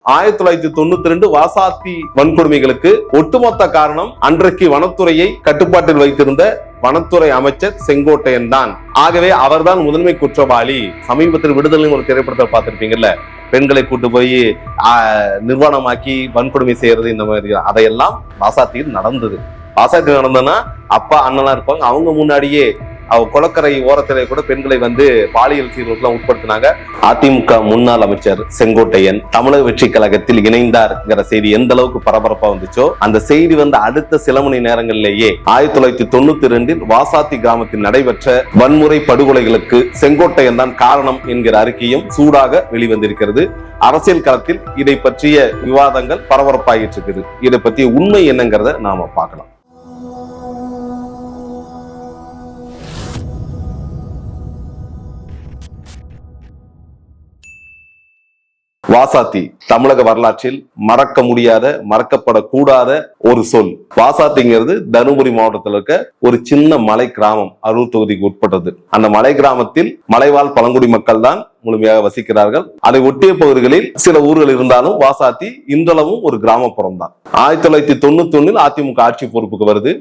1992 வாசாத்தி வன்கொடுமைகளுக்கு ஒட்டுமொத்த காரணம் அன்றைக்கு வனத்துறையை கட்டுப்பாட்டில் வைத்திருந்த வனத்துறை அமைச்சர் செங்கோட்டையன் தான். ஆகவே அவர்தான் முதன்மை குற்றவாளி. சமீபத்தில் விடுதலை ஒரு திரைப்படத்தை பார்த்திருப்பீங்கல்ல, பெண்களை கூட்டு போய் நிர்வாணமாக்கி வன்கொடுமை செய்யறது, இந்த மாதிரி அதையெல்லாம் வாசாத்தியில் நடந்தது. வாசாத்தியில் நடந்ததுன்னா அப்பா அண்ணலாம் இருப்பாங்க, அவங்க முன்னாடியே குளக்கரை ஓரத்திலே கூட பெண்களை பாலியல் சீர்கேடுகளுக்கு உட்படுத்தினாங்க. அதிமுக முன்னாள் அமைச்சர் செங்கோட்டையன் தமிழக வெற்றி கழகத்தில் இணைந்தார் செய்தி எந்த அளவுக்கு பரபரப்பா வந்துச்சோ, அந்த செய்தி அடுத்த சில மணி நேரங்களிலேயே 1992 வாசாத்தி கிராமத்தில் நடைபெற்ற வன்முறை படுகொலைகளுக்கு செங்கோட்டையன் தான் காரணம் என்கிற அறிக்கையும் சூடாக வெளிவந்திருக்கிறது. அரசியல் களத்தில் இதை பற்றிய விவாதங்கள் பரபரப்பாகிட்டு இருக்குது. இதை பற்றிய உண்மை என்னங்கிறத நாம பார்க்கலாம். வாசாத்தி தமிழக வரலாற்றில் மறக்க முடியாத, மறக்கப்படக்கூடாத ஒரு சொல். வாசாத்திங்கிறது தருமபுரி மாவட்டத்தில் இருக்க ஒரு சின்ன மலை கிராமம், அரூர் தொகுதிக்கு உட்பட்டது. அந்த மலை கிராமத்தில் மலைவாழ் பழங்குடி மக்கள் தான் முழுமையாக வசிக்கிறார்கள். அதை ஒட்டிய பகுதிகளில் சில ஊர்கள் இருந்தாலும் வாசாத்தி இன்றளவும் ஒரு கிராமப்புறம் தான். 1991 அதிமுக ஆட்சி பொறுப்புக்கு வருது.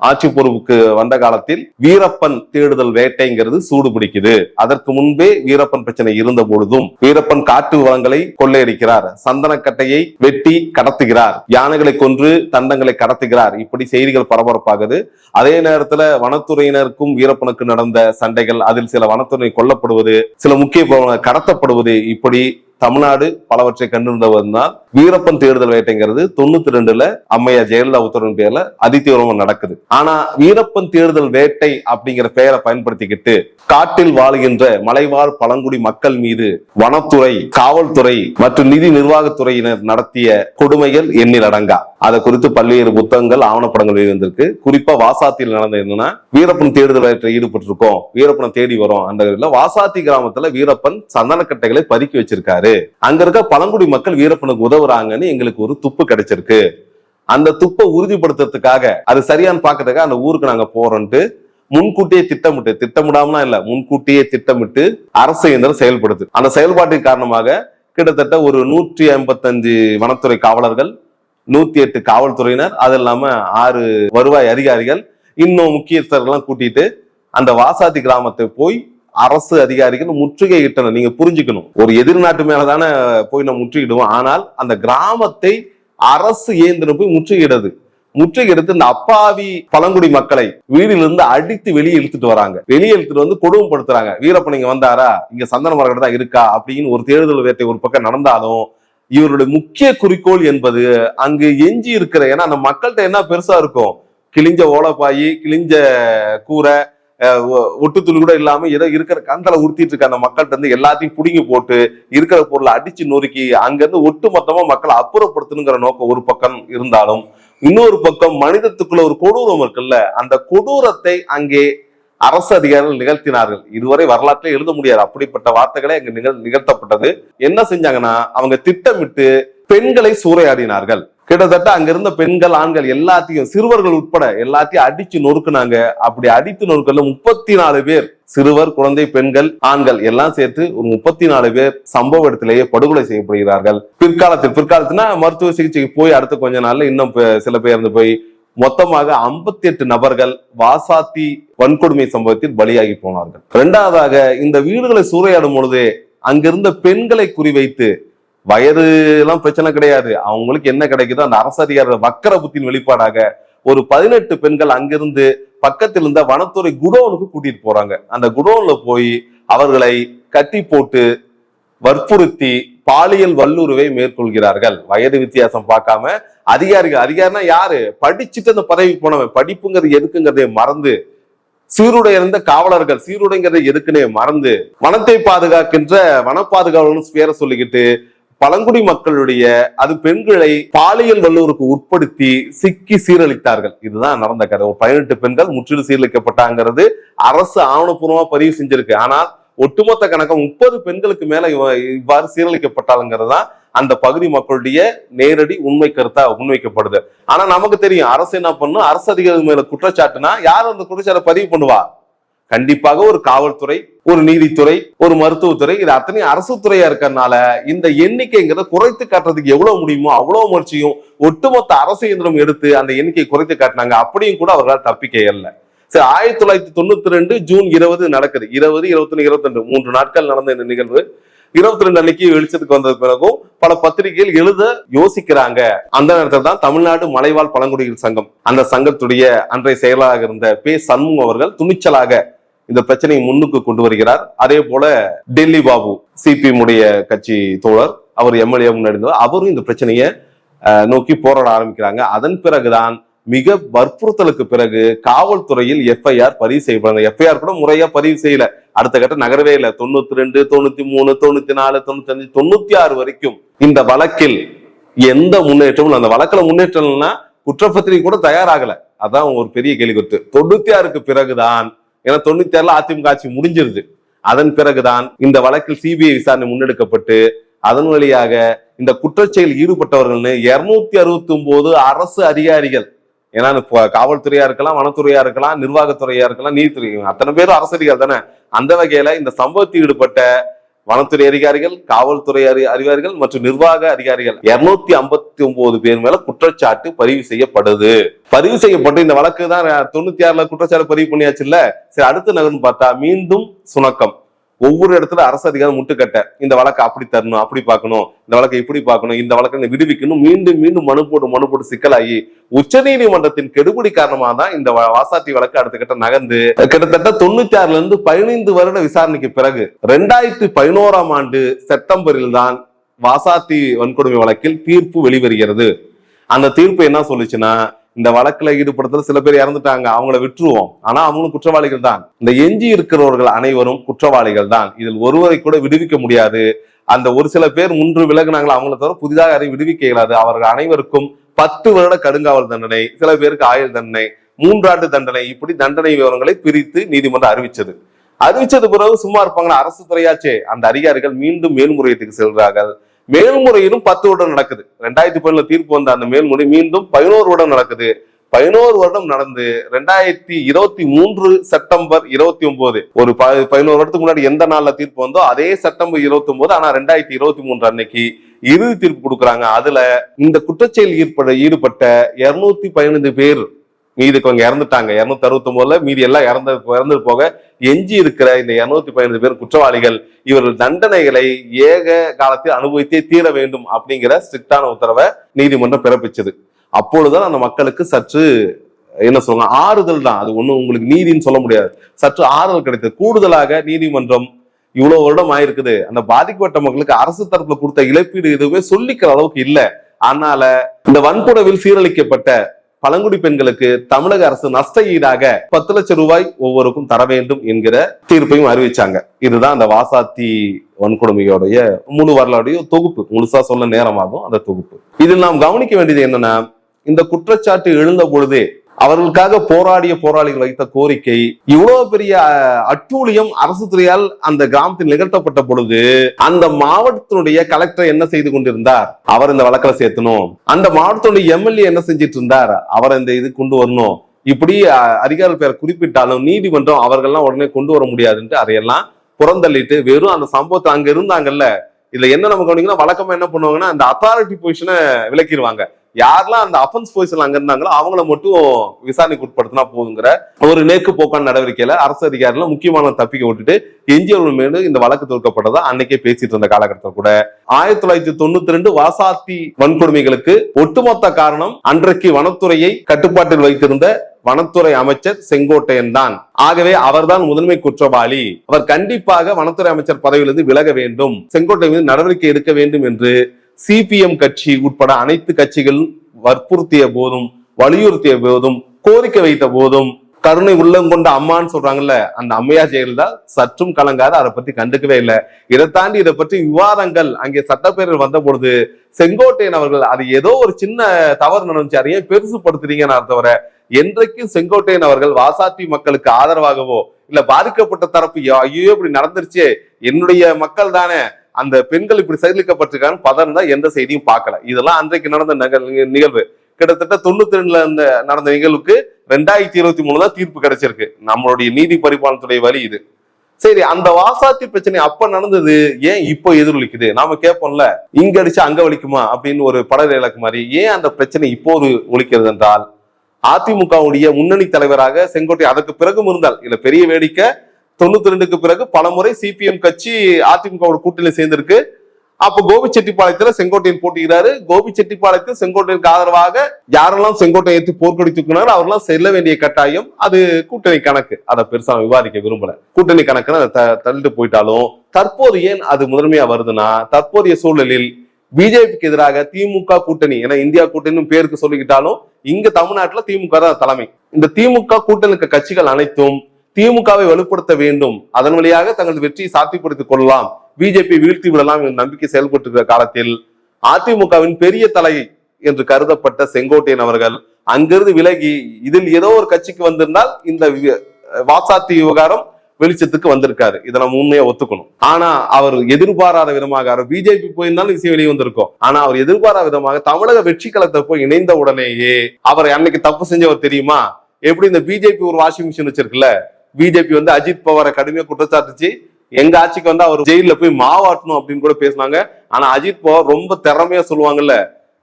ஆட்சி பொறுப்புக்கு வந்த காலத்தில் வீரப்பன் தேடுதல் வேட்டைங்கிறது சூடு பிடிக்குது. அதற்கு முன்பே வீரப்பன் பிரச்சனை இருந்த பொழுதும் வீரப்பன் காட்டு வளங்களை கொள்ளையடிக்கிறார், சந்தனக்கட்டையை வெட்டி கடத்துகிறார், யானைகளை கொன்று தண்டங்களை கடத்துகிறார், இப்படி செய்திகள் பரபரப்பாகுது. அதே நேரத்துல வனத்துறையினருக்கும் வீரப்பனுக்கு நடந்த சண்டைகள், அதில் சில வனத்துறை கொல்லப்படுவது, சில முக்கிய கடத்தப்படுவது, இப்படி தமிழ்நாடு பலவற்றை கண்டிருந்தவர்தான் வீரப்பன் தேடுதல் வேட்டைங்கிறது 92 அம்மையார் ஜெயலலிதா உத்தரவின் பேர்ல அதிதீவிரமா நடக்குது. ஆனா வீரப்பன் தேடுதல் வேட்டை அப்படிங்கிற பெயரை பயன்படுத்திக்கிட்டு காட்டில் வாழ்கின்ற மலைவாழ் பழங்குடி மக்கள் மீது வனத்துறை, காவல்துறை மற்றும் நிதி நிர்வாகத்துறையினர் நடத்திய கொடுமைகள் எண்ணில் அடங்கா. அதை குறித்து பல்வேறு புத்தகங்கள், ஆவணப்படங்கள் வெளிவந்திருக்கு. குறிப்பா வாசாத்தியில் நடந்த என்னன்னா, வீரப்பன் தேடுதல் வேட்டை ஈடுபட்டு இருக்கோம், வீரப்பனை தேடி வரும். அந்த வாசாத்தி கிராமத்துல வீரப்பன் சந்தனக்கட்டைகளை பதுக்கி வச்சிருக்காரு, அங்க இருக்க பழங்குடி மக்கள் வீரப்பனுக்கு உதவுறாங்கன்னு எங்களுக்கு ஒரு துப்பு கிடைச்சிருக்கு. அந்த துப்பை உறுதிப்படுத்துறதுக்காக, அது சரியான்னு பாக்கிறதுக்காக அந்த ஊருக்கு நாங்க போறோம்ட்டு முன்கூட்டியே திட்டமிடாமலாம் இல்ல, முன்கூட்டியே திட்டமிட்டு அரசு இயந்திரம் செயல்படுது. அந்த செயல்பாட்டின் காரணமாக கிட்டத்தட்ட ஒரு 155 வனத்துறை காவலர்கள், 108 காவல்துறையினர், அது இல்லாம 6 வருவாய் அதிகாரிகள், இன்னும் முக்கியஸ்தர்கள்லாம் கூட்டிட்டு அந்த வாசாத்தி கிராமத்தை போய் அரசு அதிகாரிகள் முற்றுகையிட்டனர். நீங்க புரிஞ்சுக்கணும், ஒரு எதிர்நாட்டு மேலதானே போய் நம்ம முற்றுகிடுவோம். ஆனால் அந்த கிராமத்தை அரசு இயந்திரம் போய் முற்றுகையிடுத்து இந்த அப்பாவி பழங்குடி மக்களை வீடிலிருந்து அடித்து வெளியே இழுத்துட்டு வராங்க. வெளியே இழுத்துட்டு கொடுமைப்படுத்துறாங்க. வீரப்பன் இங்க வந்தாரா, இங்க சந்தன மரக்கடை தான் இருக்கா அப்படின்னு ஒரு தேடுதல் வேட்டை ஒரு பக்கம் நடந்தாலும், இவருடைய முக்கிய குறிக்கோள் என்பது அங்கு எஞ்சி இருக்கிற, ஏன்னா அந்த மக்கள்கிட்ட என்ன பெருசா இருக்கும், கிழிஞ்ச ஓலப்பாயி, கிழிஞ்ச கூரை, ஒட்டுத்துளி கூட இல்லாம ஏதோ இருக்கிற கந்தலை உறுத்திட்டு இருக்க அந்த மக்கள்கிட்ட எல்லாத்தையும் புடுங்கி போட்டு இருக்கிற பொருளை அடிச்சு நொறுக்கி அங்கிருந்து ஒட்டு மொத்தமா மக்களை அப்புறப்படுத்தணுங்கிற நோக்கம் ஒரு பக்கம் இருந்தாலும், இன்னொரு பக்கம் மனிதத்துக்குள்ள ஒரு கொடூரம் இருக்குல்ல, அந்த கொடூரத்தை அங்கே அரசு அதிகாரிகள் நிகழ்த்தினார்கள். இதுவரை வரலாற்றிலே எழுத முடியாது, அப்படிப்பட்ட வார்த்தைகளே அங்கு நிகழ்த்தப்பட்டது. என்ன செஞ்சாங்கன்னா, அவங்க திட்டமிட்டு பெண்களை சூறையாடினார்கள். கிட்டத்தட்ட அங்க இருந்த பெண்கள், ஆண்கள் எல்லாத்தையும், சிறுவர்கள் உட்பட எல்லாத்தையும் அடிச்சு நொறுக்குனாங்க. அப்படி அடித்து நொறுக்கல 34 பேர், சிறுவர், குழந்தை, பெண்கள், ஆண்கள் எல்லாம் சேர்த்து ஒரு 34 பேர் சம்பவ இடத்திலேயே படுகொலை செய்யப்படுகிறார்கள். பிற்காலத்துனா மருத்துவ சிகிச்சைக்கு போய் அடுத்த கொஞ்ச நாள்ல இன்னும் சில பேர் இருந்து போய் மொத்தமாக 58 நபர்கள் வாசாத்தி வன்கொடுமை சம்பவத்தில் பலியாகி போனார்கள். இரண்டாவதாக, இந்த வீடுகளை சூறையாடும் பொழுது அங்கிருந்த பெண்களை குறிவைத்து, வயது எல்லாம் பிரச்சனை கிடையாது, அவங்களுக்கு என்ன கிடைக்குதோ அந்த அரசு அதிகாரிகள் வக்கர புத்தியின் வெளிப்பாடாக ஒரு 18 பெண்கள் அங்கிருந்து பக்கத்தில் இருந்த வனத்துறை குடோனுக்கு கூட்டிட்டு போறாங்க. அந்த குடோன்ல போய் அவர்களை கட்டி போட்டு வற்புறுத்தி பாலியல் வல்லுறவை மேற்கொள்கிறார்கள். வயது வித்தியாசம் பார்க்காம அதிகாரினா யாரு, படிச்சுட்டு அந்த பதவி போனவன், படிப்புங்கிறது எதுக்குங்கிறதே மறந்து, சீருடை இருந்த காவலர்கள் சீருடைங்கிறத எதுக்குன்னே மறந்து, வனத்தை பாதுகாக்கின்ற வன பாதுகாவலர்னு பேரை சொல்லிக்கிட்டு பழங்குடி மக்களுடைய, அது பெண்களை பாலியல் வல்லுறவுக்கு உட்படுத்தி சிக்கி சீரழித்தார்கள். இதுதான் நடந்த கதை. ஒரு 18 பெண்கள் முற்றிலும் சீரழிக்கப்பட்டாங்கிறது அரசு ஆவணப்பூர்வமா பதிவு செஞ்சிருக்கு. ஆனால் ஒட்டுமொத்த கணக்கம் 30 பெண்களுக்கு மேல இவ்வாறு சீரழிக்கப்பட்டாங்கிறது தான் அந்த பகுதி மக்களுடைய நேரடி உண்மை கருத்தா முன்வைக்கப்படுது. ஆனா நமக்கு தெரியும் அரசு என்ன பண்ணும், அரசு அதிகாரி மேல குற்றச்சாட்டுனா யார் அந்த குற்றச்சாட்டை பதிவு பண்ணுவா, கண்டிப்பாக ஒரு காவல்துறை, ஒரு நீதித்துறை, ஒரு மருத்துவத்துறை, இது அத்தனையும் அரசு துறையா இருக்கிறதுனால இந்த எண்ணிக்கைங்கிறத குறைத்து காட்டுறதுக்கு எவ்வளவு முடியுமோ அவ்வளவு முயற்சியும் ஒட்டுமொத்த அரசு இயந்திரம் எடுத்து அந்த எண்ணிக்கையை குறைத்து காட்டினாங்க. அப்படியும் கூட அவர்களால் தப்பிக்க இயலல. சரி, 1992 ஜூன் 20 நடக்குது. 20, 21, 22 3 நாட்கள் நடந்த இந்த நிகழ்வு 22 அன்னைக்கு வெளிச்சத்துக்கு வந்த பிறகும் பல பத்திரிகைகள் எழுத யோசிக்கிறாங்க. அந்த நேரத்தில் தான் தமிழ்நாடு மலைவாழ் பழங்குடிகள் சங்கம், அந்த சங்கத்துடைய அன்றைய செயலாளராக இருந்த பே சண்முகம் அவர்கள் துணிச்சலாக இந்த பிரச்சனையை முன்னுக்கு கொண்டு வருகிறார். அதே போல டெல்லி பாபு, சிபிஎம் உடைய கட்சி தோழர், அவர் எம்எல்ஏ முன்னாடி அவரும் இந்த பிரச்சனையை நோக்கி போராட ஆரம்பிக்கிறாங்க. அதன் பிறகுதான் மிக வற்புறுத்தலுக்கு பிறகு காவல்துறையில் எஃப்ஐஆர் பதிவு செய்யப்படுறாங்க. எஃப்ஐஆர் கூட முறையா பதிவு செய்யல, அடுத்த கட்ட நகரவே இல்லை. 92, 93, 94, 95, 96 வரைக்கும் இந்த வழக்கில் எந்த முன்னேற்றமும், அந்த வழக்குல முன்னேற்றம்னா குற்றப்பத்திரிகை கூட தயாராகல. அதான் ஒரு பெரிய கேள்வி குத்து. 96க்கு பிறகுதான், ஏன்னா 96ல அதிமுக ஆட்சி முடிஞ்சிருது, அதன் பிறகுதான் இந்த வழக்கில் சிபிஐ விசாரணை முன்னெடுக்கப்பட்டு அதன் வழியாக இந்த குற்றச்செயல் ஈடுபட்டவர்கள்னு 269 அரசு அதிகாரிகள், ஏன்னா காவல்துறையா இருக்கலாம், வனத்துறையா இருக்கலாம், நிர்வாகத்துறையா இருக்கலாம், நீதித்துறை, அத்தனை பேரும் அரசு அதிகாரி தானே. அந்த வகையில இந்த சம்பவத்தில் ஈடுபட்ட வனத்துறை அதிகாரிகள், காவல்துறை அதிகாரிகள் மற்றும் நிர்வாக அதிகாரிகள் 259 பேர் மேல குற்றச்சாட்டு பதிவு செய்யப்படுது. பதிவு செய்யப்பட்டு இந்த வழக்கு தான் 96ல குற்றச்சாட்டு பதிவு பண்ணியாச்சு இல்ல. சரி, அடுத்த நகர்னு பார்த்தா மீண்டும் சுணக்கம். ஒவ்வொரு இடத்துல அரசு அதிகாரம் முட்டுக்கட்ட, இந்த வழக்கை அப்படி தரணும், அப்படி பார்க்கணும், இந்த வழக்கை இப்படி பார்க்கணும், இந்த வழக்கை விடுவிக்கணும், மீண்டும் மீண்டும் மனு போட்டு சிக்கலாகி உச்ச நீதிமன்றத்தின் கெடுபிடி காரணமாக தான் இந்த வாசாத்தி வழக்கு அடுத்த கட்ட நகர்ந்து கிட்டத்தட்ட 96ல இருந்து 15 வருட விசாரணைக்கு பிறகு 2011ஆம் ஆண்டு செப்டம்பரில் தான் வாசாத்தி வன்கொடுமை வழக்கில் தீர்ப்பு வெளிவருகிறது. அந்த தீர்ப்பு என்ன சொல்லுச்சுன்னா, இந்த வழக்குல ஈடுபடுத்தல சில பேர் இறந்துட்டாங்க, அவங்கள விட்டுருவோம், ஆனா அவங்களும் குற்றவாளிகள் தான். இந்த எஞ்சி இருக்கிறவர்கள் அனைவரும் குற்றவாளிகள் தான், இதில் ஒருவரை கூட விடுவிக்க முடியாது. அந்த ஒரு சில பேர் முன்று விலகுனாங்களா, அவங்களை தவிர புதிதாக யாரையும் விடுவிக்க இயலாது. அவர்கள் அனைவருக்கும் 10 வருட கடுங்காவல் தண்டனை, சில பேருக்கு ஆயுள் தண்டனை, 3 ஆண்டு தண்டனை, இப்படி தண்டனை விவரங்களை பிரித்து நீதிமன்றம் அறிவிச்சது பிறகு சும்மா இருப்பாங்களா, அரசு துறையாச்சே, அந்த அதிகாரிகள் மீண்டும் மேல்முறையீட்டுக்கு செல்கிறார்கள். மேல்முறையிலும் 10 வருடம் நடக்குது. 2010 தீர்ப்பு வந்த அந்த மேல்முறை மீண்டும் 11 வருடம் நடக்குது. 11 வருடம் நடந்து 2023 செப்டம்பர் 29, ஒரு 11 வருடத்துக்கு முன்னாடி எந்த நாள்ல தீர்ப்பு வந்தோ அதே செப்டம்பர் 29, ஆனா 2023 அன்னைக்கு இறுதி தீர்ப்பு கொடுக்குறாங்க. அதுல இந்த குற்றச்செயல் ஈடுபட்ட 215 பேர், மீதி கொஞ்சம் இறந்துட்டாங்க 269ல, மீதி எல்லாம் இறந்து போக எஞ்சி இருக்கிற இந்த 215 பேர் குற்றவாளிகள். இவர்கள் தண்டனைகளை ஏக காலத்தில் அனுபவித்தே தீர வேண்டும் அப்படிங்கிற ஸ்ட்ரிக்டான உத்தரவை நீதிமன்றம் பிறப்பிச்சது. அப்பொழுதுதான் அந்த மக்களுக்கு சற்று என்ன சொல்லுவாங்க, ஆறுதல் தான். அது ஒண்ணும் உங்களுக்கு நீதினு சொல்ல முடியாது, சற்று ஆறுதல் கிடைத்தது. கூடுதலாக நீதிமன்றம் இவ்வளவு வருடம் ஆயிருக்குது, அந்த பாதிக்கப்பட்ட மக்களுக்கு அரசு தரப்புல கொடுத்த இழப்பீடு எதுவுமே சொல்லிக்கிற அளவுக்கு இல்ல. அதனால இந்த வன்கொடுமையில் சீரழிக்கப்பட்ட பழங்குடி பெண்களுக்கு தமிழக அரசு நஷ்ட ஈடாக 10 லட்சம் ரூபாய் ஒவ்வொருக்கும் தர வேண்டும் என்கிற தீர்ப்பையும் அறிவிச்சாங்க. இதுதான் அந்த வாசாத்தி வன்கொடுமையோடைய முழு வரலாறுடைய தொகுப்பு. முழுசா சொல்ல நேரமாகும் அந்த தொகுப்பு. இதில் நாம் கவனிக்க வேண்டியது என்னன்னா, இந்த குற்றச்சாட்டு எழுந்த பொழுதே அவர்களுக்காக போராடிய போராளிகள் வைத்த கோரிக்கை, இவ்வளவு பெரிய அட்டூழியம் அரசு துறையால் அந்த கிராமத்தில் நிகழ்த்தப்பட்ட பொழுது அந்த மாவட்டத்தினுடைய கலெக்டர் என்ன செய்து கொண்டிருந்தார், அவர் இந்த வழக்கில் சேர்த்தணும். அந்த மாவட்டத்தினுடைய எம்எல்ஏ என்ன செஞ்சிட்டு இருந்தார், அவர் இந்த இது கொண்டு வரணும். இப்படி அதிகாரிகள் பேரை குறிப்பிட்டாலும் நீதிமன்றம் அவர்கள்லாம் உடனே கொண்டு வர முடியாதுன்ட்டு அதையெல்லாம் புறந்தள்ளிட்டு வெறும் அந்த சம்பவத்தை அங்க இருந்தாங்கல்ல, இதுல என்ன நம்ம கவனிக்கணும், வழக்கமா என்ன பண்ணுவாங்கன்னா அந்த அத்தாரிட்டி பொசிஷனை விலக்கிடுவாங்க. யாரெல்லாம் அந்த அஃபென்ஸ் பொசிஷன் அங்க இருந்தாங்களோ அவங்கள மட்டும் விசாரணைக்கு உட்படுத்தினா போதுங்கிற ஒரு நேக்கு போக்கான நடவடிக்கையில அரசு அதிகாரிகள் முக்கியமான தப்பிக்க விட்டுட்டு எஞ்சியவர்கள் மேல இந்த வழக்கு தொடுக்கப்பட்டதா அன்னைக்கே பேசிட்டு இருந்த காலகட்டத்தில் கூட 1992 வாசாத்தி வன்கொடுமைகளுக்கு ஒட்டுமொத்த காரணம் அன்றைக்கு வனத்துறையை கட்டுப்பாட்டில் வைத்திருந்த வனத்துறை அமைச்சர் செங்கோட்டையன் தான். ஆகவே அவர்தான் முதன்மை குற்றவாளி. அவர் கண்டிப்பாக வனத்துறை அமைச்சர் பதவியிலிருந்து விலக வேண்டும், செங்கோட்டையன் மீது நடவடிக்கை எடுக்க வேண்டும் என்று சிபிஎம் கட்சி உட்பட அனைத்து கட்சிகளும் வற்புறுத்திய போதும், வலியுறுத்திய போதும், கோரிக்கை வைத்த போதும், கருணை உள்ளம் கொண்ட அம்மான்னு சொல்றாங்கல்ல, அந்த அம்மையார் ஜெயலலிதா சற்றும் கலங்காத அதை பத்தி கண்டுக்கவே இல்லை. இதை தாண்டி இதை பற்றி விவாதங்கள் அங்கே சட்டப்பேரவை வந்த பொழுது செங்கோட்டையன் அவர்கள் அது ஏதோ ஒரு சின்ன தவறு நடந்துச்சு, அதையே பெருசுப்படுத்துறீங்கன்னு தவிர என்றைக்கும் செங்கோட்டையன் அவர்கள் வாசாத்தி மக்களுக்கு ஆதரவாகவோ இல்ல பாதிக்கப்பட்ட தரப்பு ஐயோ இப்படி நடந்துருச்சு, என்னுடைய மக்கள் தானே, அந்த பெண்கள் இப்படி செயலிக்கப்பட்டிருக்காங்க பதர்ந்தா எந்த செய்தியும் பார்க்கல. இதெல்லாம் அன்றைக்கு நடந்த நிகழ்வு. கிட்டத்தட்ட 92ல நடந்த நிகழ்வுக்கு 2023 தான் தீர்ப்பு கிடைச்சிருக்கு. நம்மளுடைய நீதி பரிபாலனத்துடைய வழி இது. சரி, அந்த வாசாத்தி பிரச்சனை அப்ப நடந்தது ஏன் இப்போ எதிரொலிக்குது? நாம கேட்போம்ல, இங்க அடிச்சு அங்க வலிக்குமா அப்படின்னு ஒரு பட இலக்கு மாதிரி. ஏன் அந்த பிரச்சனை இப்போது ஒலிக்கிறது என்றால், அதிமுகவுடைய முன்னணி தலைவராக செங்கோட்டை அதற்கு பிறகும் இருந்தால் இல்ல, பெரிய வேடிக்கை 92க்கு பிறகு பலமுறை சிபிஎம் கட்சி அதிமுக கூட்டணியில் சேர்ந்திருக்கு. அப்ப கோபிச்செட்டிப்பாளையத்துல செங்கோட்டையன் போட்டிக்கிறாரு. கோபிச்செட்டிப்பாளையத்தில் செங்கோட்டையனுக்கு ஆதரவாக யாரெல்லாம் செங்கோட்டையை ஏற்றி போர்க்கொடி தூக்கினாரோ அவரெல்லாம் செல்ல வேண்டிய கட்டாயம். அது கூட்டணி கணக்கு, அதை பெருசா விவாதிக்க விரும்பல. கூட்டணி கணக்குன்னு தள்ளிட்டு போயிட்டாலும் தற்போது ஏன் அது முதன்மையா வருதுன்னா, தற்போதைய சூழலில் பிஜேபிக்கு எதிராக திமுக கூட்டணி, ஏன்னா இந்தியா கூட்டணி பேருக்கு சொல்லிக்கிட்டாலும் இங்க தமிழ்நாட்டுல திமுக தான் தலைமை. இந்த திமுக கூட்டணி கட்சிகள் அனைத்தும் திமுகவை வலுப்படுத்த வேண்டும், அதன் வழியாக தங்களது வெற்றியை சாத்தியப்படுத்திக் கொள்ளலாம், பிஜேபி வீழ்த்தி விடலாம் என்ற நம்பிக்கை செயல்பட்டு இருக்கிற காலத்தில் அதிமுகவின் பெரிய தலை என்று கருதப்பட்ட செங்கோட்டையன் அவர்கள் அங்கிருந்து விலகி இதில் ஏதோ ஒரு கட்சிக்கு வந்திருந்தால் இந்த வாசாத்தி விவகாரம் வெளிச்சத்துக்கு வந்திருக்காரு. இதை நம்ம உண்மையா ஒத்துக்கணும். ஆனா அவர் எதிர்பாராத விதமாக, அவர் பிஜேபி போயிருந்தாலும் விஷயம் வெளியே வந்திருக்கும். ஆனா அவர் எதிர்பாராத விதமாக தமிழக வெற்றி களத்தை போய் இணைந்த உடனேயே அவர் அன்னைக்கு தப்பு செஞ்சவர் தெரியுமா? எப்படி இந்த பிஜேபி ஒரு வாஷிங் மிஷின் வச்சிருக்குல்ல, பிஜேபி அஜித் பவாரை கடுமையா குற்றச்சாட்டுச்சு. எங்க ஆட்சிக்கு அவர் ஜெயில போய் மாவாட்டணும் அப்படின்னு கூட பேசினாங்க. ஆனா அஜித் பவார் ரொம்ப திறமையா சொல்லுவாங்கல்ல,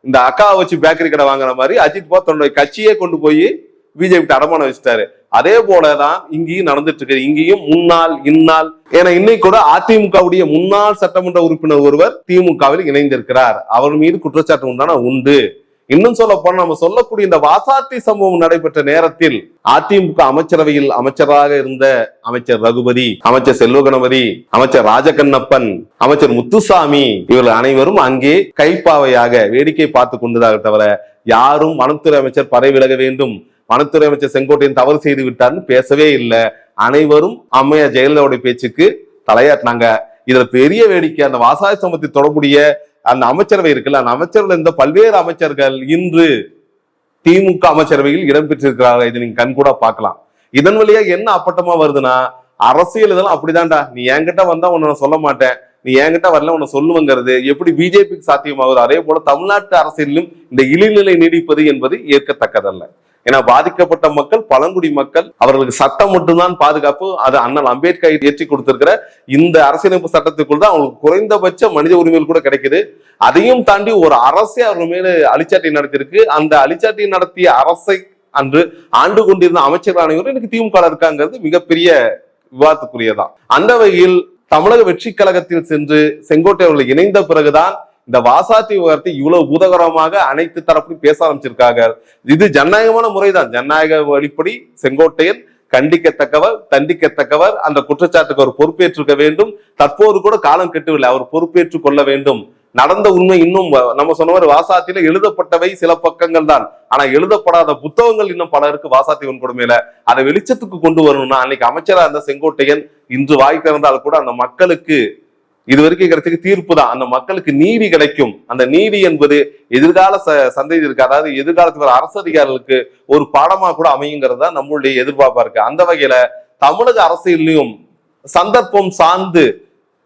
இந்த அக்காவை வச்சு பேக்கரி கடை வாங்குற மாதிரி அஜித் பவார் தன்னுடைய கட்சியே கொண்டு போய் பிஜேபி அடமானம் வச்சுட்டாரு. அதே போலதான் இங்கேயும் நடந்துட்டு இருக்கு. இங்கேயும் முன்னாள் இந்நாள், ஏன்னா இன்னைக்கு கூட அதிமுகவுடைய முன்னாள் சட்டமன்ற உறுப்பினர் ஒருவர் திமுகவில் இணைந்திருக்கிறார். அவர் மீது குற்றச்சாட்டு உண்டான உண்டு. இன்னும் சொல்ல போனா நம்ம சொல்லக்கூடிய இந்த வாசாத்தி சம்பவம் நடைபெற்ற நேரத்தில் அதிமுக அமைச்சரவையில் அமைச்சராக இருந்த அமைச்சர் ரகுபதி, அமைச்சர் செல்வகணபதி, அமைச்சர் ராஜகண்ணப்பன், அமைச்சர் முத்துசாமி இவர்கள் அனைவரும் அங்கே கைப்பாவையாக வேடிக்கை பார்த்து கொண்டதாக தவிர யாரும் வனத்துறை அமைச்சர் பதவி விலக வேண்டும், வனத்துறை அமைச்சர் செங்கோட்டையன் தவறு செய்து விட்டார்னு பேசவே இல்லை. அனைவரும் அம்மையார் ஜெயலலிதாவுடைய பேச்சுக்கு தலையாட்டினாங்க. இதுல பெரிய வேடிக்கை, அந்த வாசாத்தி சம்பவத்தில் தொடர்புடைய அந்த அமைச்சரவை இருக்குல்ல, அந்த அமைச்சரவையில் இருந்த பல்வேறு அமைச்சர்கள் இன்று திமுக அமைச்சரவையில் இடம்பெற்றிருக்கிறார்கள். இது நீங்க கண் கூட பார்க்கலாம். இதன் வழியா என்ன அப்பட்டமா வருதுன்னா, அரசியல் இதெல்லாம் அப்படிதான்டா, நீ என்கிட்ட வந்தா உன்னை சொல்ல மாட்டேன், நீ என்கிட்ட வரல உன்னை சொல்லுவங்கிறது எப்படி பிஜேபிக்கு சாத்தியமாகுது, அதே போல தமிழ்நாட்டு அரசியலிலும் இந்த இழிநிலை நீடிப்பது என்பது ஏற்கத்தக்கதல்ல. ஏன்னா பாதிக்கப்பட்ட மக்கள் பழங்குடி மக்கள், அவர்களுக்கு சட்டம் மட்டும்தான் பாதுகாப்பு. அது அண்ணல் அம்பேத்கர் ஏற்றி கொடுத்திருக்கிற இந்த அரசியலமைப்பு சட்டத்துக்குள் தான் அவங்களுக்கு குறைந்தபட்ச மனித உரிமைகள் கூட கிடைக்குது. அதையும் தாண்டி ஒரு அரசே அவர்கள் மேல அழிச்சாட்டை நடத்தியிருக்கு. அந்த அழிச்சாட்டை நடத்திய அரசை அன்று ஆண்டு கொண்டிருந்த அமைச்சர்கள் அனைவரும் எனக்கு திமுக இருக்காங்கிறது மிகப்பெரிய விவாதத்துக்குரியதான். அந்த வகையில் தமிழக வெற்றி கழகத்தில் சென்று செங்கோட்டை அவர்கள் இணைந்த பிறகுதான் இந்த வாசாத்தி விவகாரத்தை இவ்வளவு பூதகரமாக அனைத்து தரப்பிலும் பேச ஆரம்பிச்சிருக்காங்க. இது ஜனநாயகமான முறைதான். ஜனநாயக வழிப்படி செங்கோட்டையன் கண்டிக்கத்தக்கவர், தண்டிக்கத்தக்கவர். அந்த குற்றச்சாட்டுக்கு அவர் பொறுப்பேற்றுக்க வேண்டும். தற்போது கூட காலம் கெட்டவில்லை, அவர் பொறுப்பேற்றுக் கொள்ள வேண்டும். நடந்த உண்மை இன்னும் நம்ம சொன்ன மாதிரி வாசாத்தில எழுதப்பட்டவை சில பக்கங்கள் தான், ஆனா எழுதப்படாத புத்தகங்கள் இன்னும் பலருக்கு வாசாத்தி வன்கொடுமையில அதை வெளிச்சத்துக்கு கொண்டு வரணும்னா, அன்னைக்கு அமைச்சரா இருந்த செங்கோட்டையன் இன்று வாய் திறந்தால் கூட அந்த மக்களுக்கு இதுவரைக்கும் கிடைச்சதுக்கு தீர்ப்பு தான், அந்த மக்களுக்கு நீதி கிடைக்கும். அந்த நீதி என்பது எதிர்கால சந்ததியிற்கு, அதாவது எதிர்காலத்தில் வர அரசு அதிகாரிகளுக்கு ஒரு பாடமா கூட அமையுங்கிறது தான் நம்மளுடைய எதிர்பார்ப்பா இருக்கு. அந்த வகையில தமிழக அரசியலையும் சந்தர்ப்பம் சார்ந்து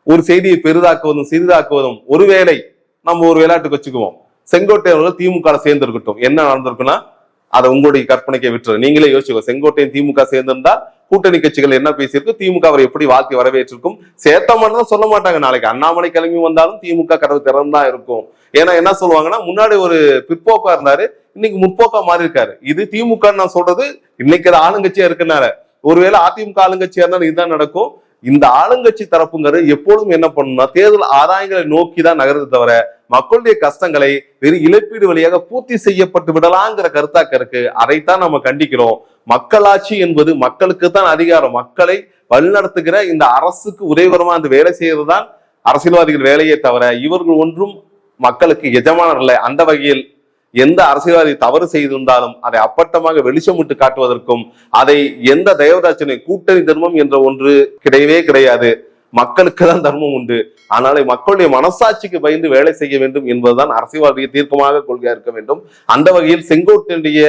ஒரு செய்தியை பெரிதாக்குவதும் சிறிதாக்குவதும், ஒருவேளை நம்ம ஒரு விளையாட்டுக்கு வச்சுக்குவோம், செங்கோட்டையன் திமுக சேர்ந்திருக்கட்டும், என்ன நடந்திருக்குன்னா அதை உங்களுடைய கற்பனைக்கே விட்டுரு, நீங்களே யோசிச்சுக்கோ. செங்கோட்டையன் திமுக சேர்ந்திருந்தா கூட்டணி கட்சிகள் என்ன பேசியிருக்கு, திமுக அவர் எப்படி வாழ்த்தி வரவேற்றிருக்கும், சேர்த்த மாட்டேன் சொல்ல மாட்டாங்க. நாளைக்கு அண்ணாமலை கிளம்பி வந்தாலும் திமுக கதவு திறந்தான் இருக்கும். ஏன்னா என்ன சொல்லுவாங்கன்னா, முன்னாடி ஒரு பிற்போக்கா இருந்தாரு, இன்னைக்கு முற்போக்கா மாறி இருக்காரு. இது திமுக நான் சொல்றது இன்னைக்கு ஆளுங்கட்சியா இருக்குனால, ஒருவேளை அதிமுக ஆளுங்கட்சியா இருந்தாலும் இதுதான் நடக்கும். இந்த ஆளுங்கட்சி தரப்புங்கிறது எப்பொழுதும் என்ன பண்ணணும்னா, தேர்தல் ஆதாயங்களை நோக்கி தான் நகர்ந்து தவிர மக்களுடைய கஷ்டங்களை வெறும் இழப்பீடு வழியாக பூர்த்தி செய்யப்பட்டு விடலாங்கிற கருத்தாக்க இருக்கு. அதைத்தான் நம்ம கண்டிக்கிறோம். மக்களாட்சி என்பது மக்களுக்கு தான் அதிகாரம், மக்களை வழிநடத்துகிற இந்த அரசுக்கு உதவிகரமா அந்த வேலை செய்யறதுதான் அரசியல்வாதிகள் வேலையே தவிர இவர்கள் ஒன்றும் மக்களுக்கு எஜமானர் இல்லை. அந்த வகையில் எந்த அரசியல்வாதி தவறு செய்திருந்தாலும் அதை அப்பட்டமாக வெளிச்சமிட்டு காட்டுவதற்கும், அதை எந்த தயவதாட்சனை கூட்டணி தர்மம் என்ற ஒன்று கிடையவே கிடையாது. மக்களுக்கு தான் தர்மம் உண்டு. ஆனால் மக்களுடைய மனசாட்சிக்கு பயந்து வேலை செய்ய வேண்டும் என்பதுதான் அரசியல்வாதியை தீர்க்கமாக கொள்கையா இருக்க வேண்டும். அந்த வகையில் செங்கோட்டையுடைய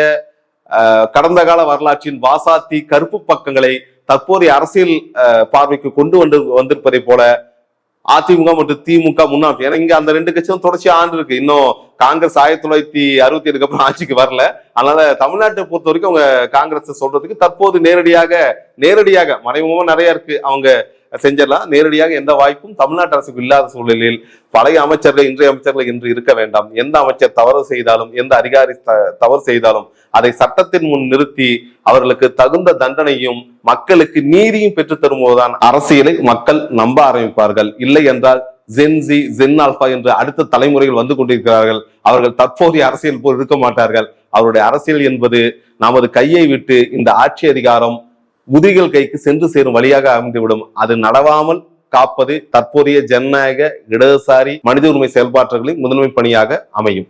கடந்த கால வரலாற்றின் வாசாத்தி கருப்பு பக்கங்களை தற்போதைய அரசியல் பார்வைக்கு கொண்டு வந்திருப்பதை போல அதிமுக மற்றும் திமுக முன்னாள், ஏன்னா இங்க அந்த ரெண்டு கட்சியும் தொடர்ச்சி ஆண்டு இருக்கு. இன்னும் காங்கிரஸ் 1967 அப்புறம் ஆட்சிக்கு வரல. அதனால தமிழ்நாட்டை பொறுத்த வரைக்கும் அவங்க காங்கிரஸ் சொல்றதுக்கு தற்போது நேரடியாக மறைமுகமா நிறைய இருக்கு, அவங்க செஞ்சிடலாம். நேரடியாக எந்த வாய்ப்பும் தமிழ்நாட்டு அரசுக்கு இல்லாத சூழலில் பழைய அமைச்சர்கள் இன்றைய அமைச்சர்கள் என்று இருக்க வேண்டாம். எந்த அமைச்சர் தவறு செய்தாலும், எந்த அதிகாரி தவறு செய்தாலும் அதை சட்டத்தின் முன் நிறுத்தி அவர்களுக்கு தகுந்த தண்டனையும் மக்களுக்கு நீதியும் பெற்றுத் தரும்போதுதான் அரசியலை மக்கள் நம்ப ஆரம்பிப்பார்கள். இல்லை என்றால் ஜென்சி, ஜென் ஆல்பா என்று அடுத்த தலைமுறைகள் வந்து கொண்டிருக்கிறார்கள். அவர்கள் தற்போதைய அரசியல் போல் இருக்க மாட்டார்கள். அவருடைய அரசியல் என்பது நமது கையை விட்டு இந்த ஆட்சி அதிகாரம் முதிகள் கைக்கு சென்று சேரும் வழியாக அமைந்துவிடும். அது நடவாமல் காப்பது தற்போதைய ஜனநாயக இடதுசாரி மனித உரிமை செயல்பாடுகளின் முதன்மை பணியாக அமையும்.